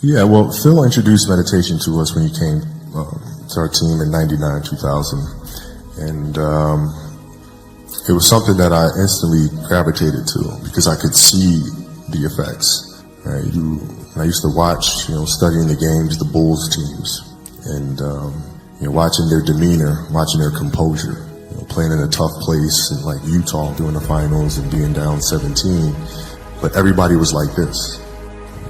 Yeah, well, Phil introduced meditation to us when he came to our team in '99, 2000, and it was something that I instantly gravitated to because I could see the effects. Right? I used to watch, studying the games, the Bulls teams, and watching their demeanor, watching their composure. Playing in a tough place like Utah during the finals and being down 17, but everybody was like this.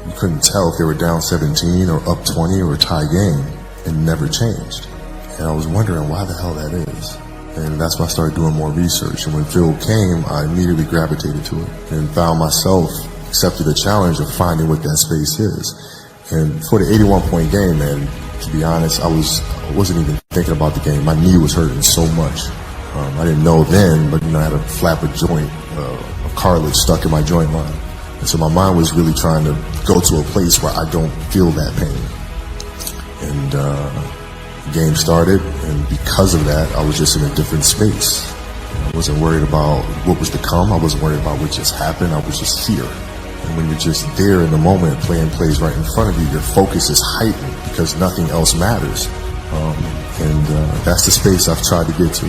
You couldn't tell if they were down 17 or up 20 or a tie game. It never changed. And I was wondering why the hell that is. And that's why I started doing more research. And when Phil came, I immediately gravitated to it and found myself accepted the challenge of finding what that space is. And for the 81-point game, man, to be honest, I wasn't even thinking about the game. My knee was hurting so much. I didn't know then, but I had a flap of joint, of cartilage stuck in my joint line. And so my mind was really trying to go to a place where I don't feel that pain. And the game started, and because of that, I was just in a different space. I wasn't worried about what was to come. I wasn't worried about what just happened. I was just here. And when you're just there in the moment, playing plays right in front of you, your focus is heightened because nothing else matters. And that's the space I've tried to get to.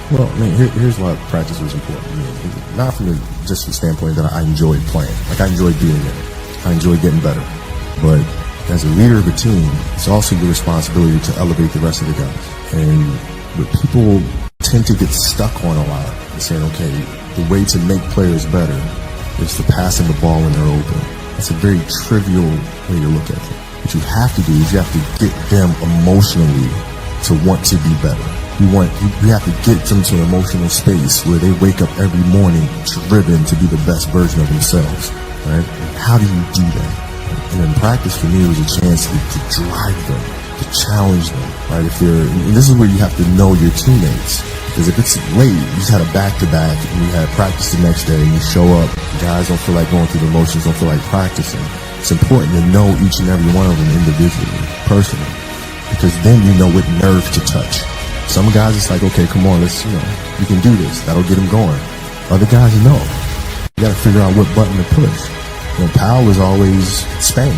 Well, I mean, here's why practice was important. Not from just the standpoint that I enjoyed playing. Like, I enjoyed being in it. I enjoyed getting better. But as a leader of a team, it's also your responsibility to elevate the rest of the guys. And what people tend to get stuck on a lot is saying, okay, the way to make players better is to pass them the ball when they're open. That's a very trivial way to look at it. What you have to do is you have to get them emotionally to want to be better. You have to get them to an emotional space where they wake up every morning driven to be the best version of themselves, right? How do you do that? And in practice, for me, it was a chance to drive them, to challenge them, right? And this is where you have to know your teammates. Because if it's late, you just had a back-to-back, and you had practice the next day, and you show up, guys don't feel like going through the motions, don't feel like practicing. It's important to know each and every one of them individually, personally, because then you know what nerve to touch. Some guys, it's like, okay, come on, you can do this. That'll get them going. Other guys, no. You got to figure out what button to push. Powell was always Spain.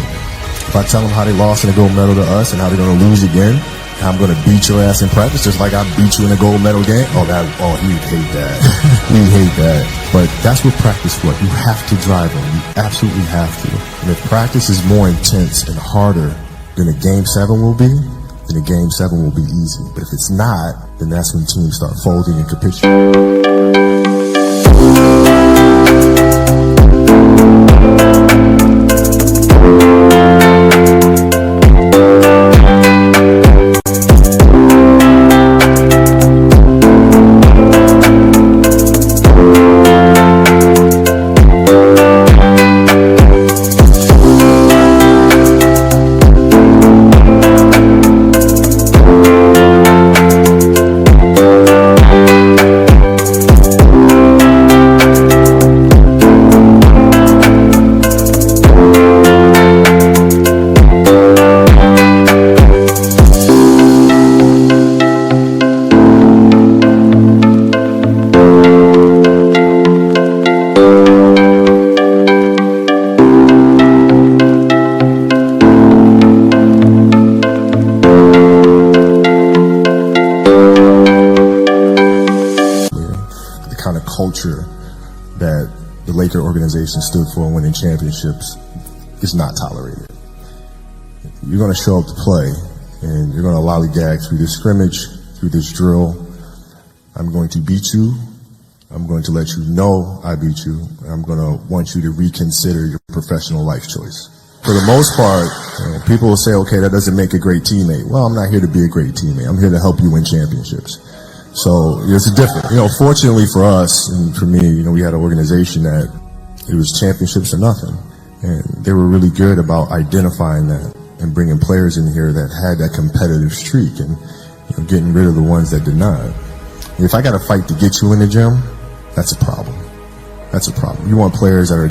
If I tell them how they lost in a gold medal to us and how they're going to lose again, I'm going to beat your ass in practice just like I beat you in a gold medal game. He'd hate that. He'd hate that. But that's what practice was. You have to drive them. You absolutely have to. And if practice is more intense and harder than a Game 7 will be, then a Game 7 will be easy. But if it's not, then that's when teams start folding and capitulating. Culture that the Laker organization stood for in winning championships is not tolerated. You're going to show up to play and you're going to lollygag through this scrimmage, through this drill. I'm going to beat you. I'm going to let you know I beat you. And I'm going to want you to reconsider your professional life choice. For the most part, people will say, okay, that doesn't make a great teammate. Well, I'm not here to be a great teammate. I'm here to help you win championships. So it's different. Fortunately for us and for me, we had an organization that it was championships or nothing. And they were really good about identifying that and bringing players in here that had that competitive streak and getting rid of the ones that did not. And if I got to fight to get you in the gym, that's a problem. That's a problem. You want players that are...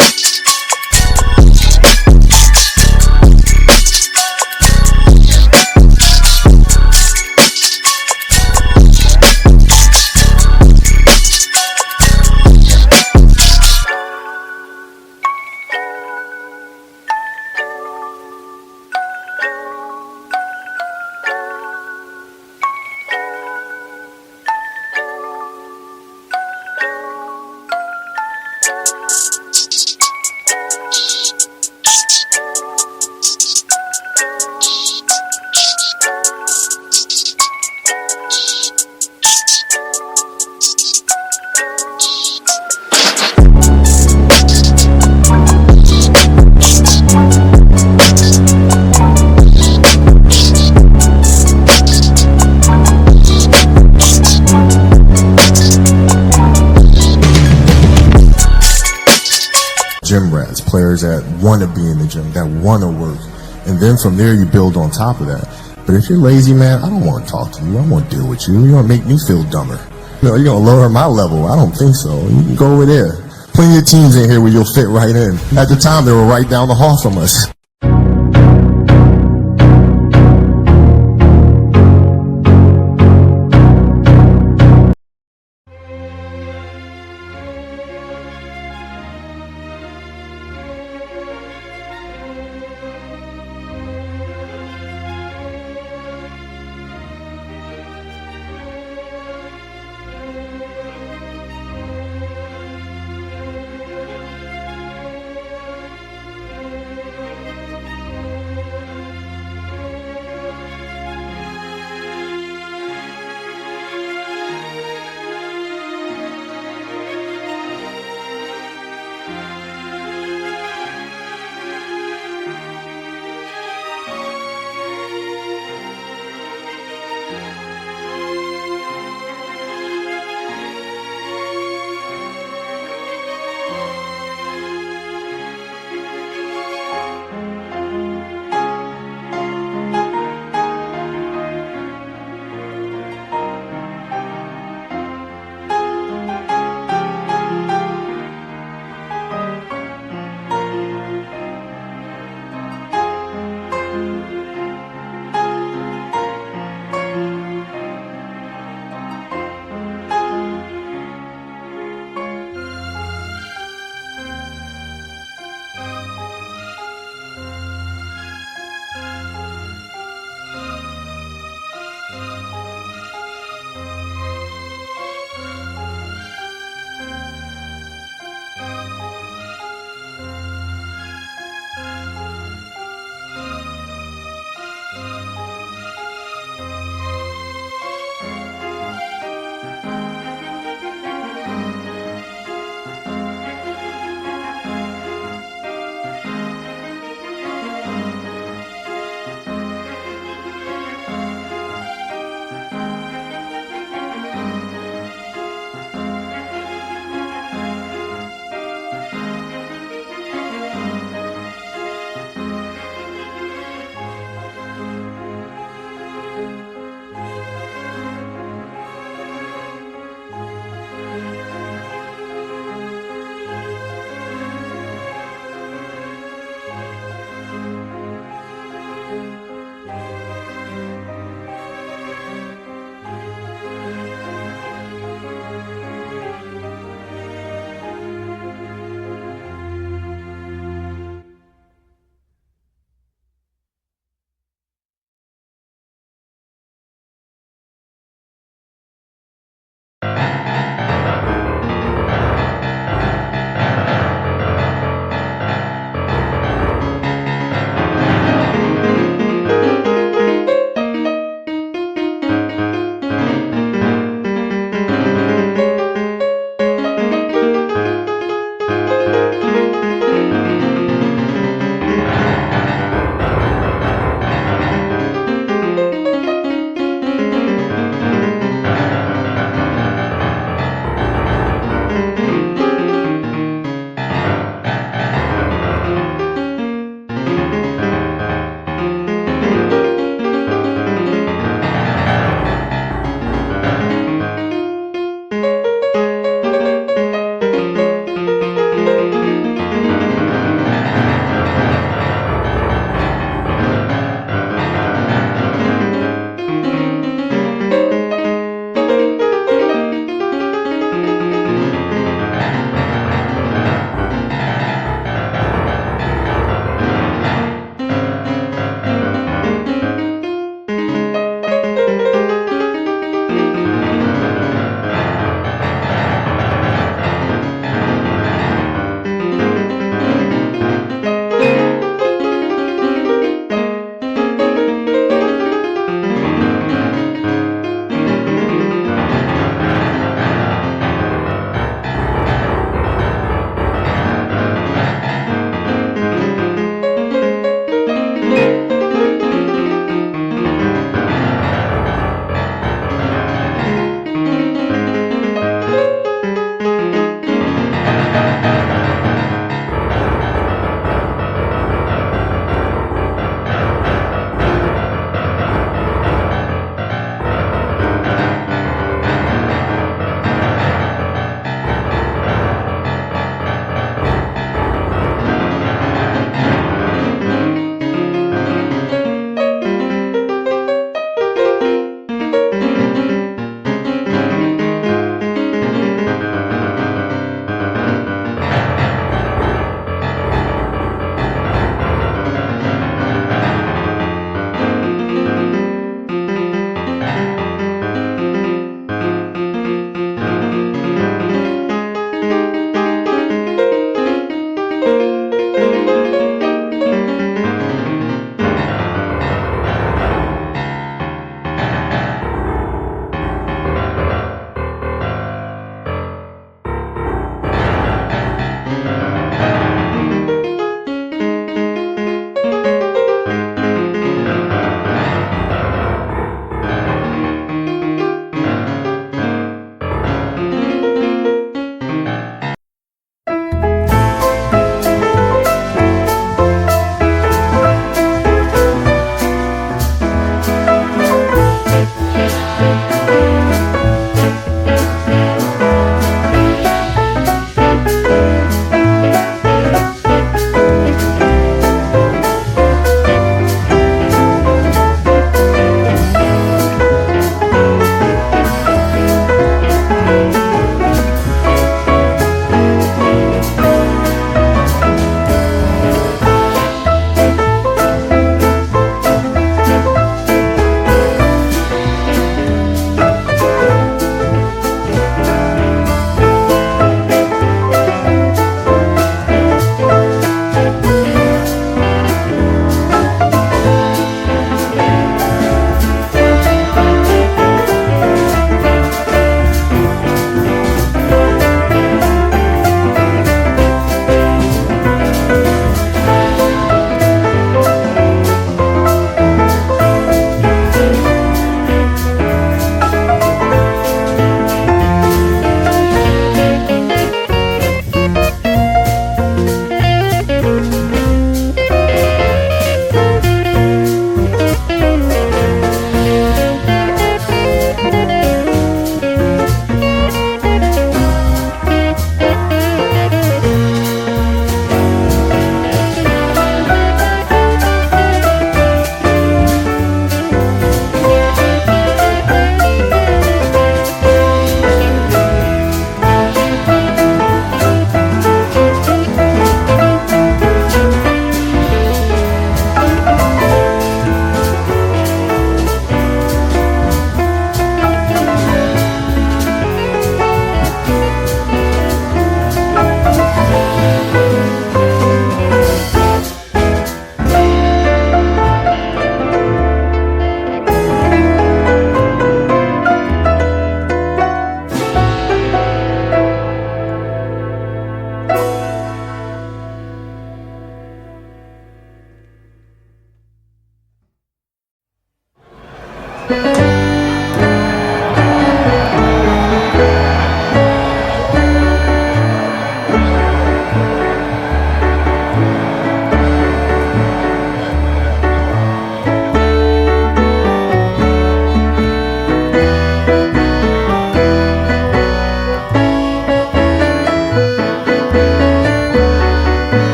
players that want to be in the gym, that want to work. And then from there, you build on top of that. But if you're lazy, man, I don't want to talk to you. I don't want to deal with you. You're going to make me feel dumber. You know, you're going to lower my level. I don't think so. You can go over there. Plenty of teams in here where you'll fit right in. At the time, they were right down the hall from us.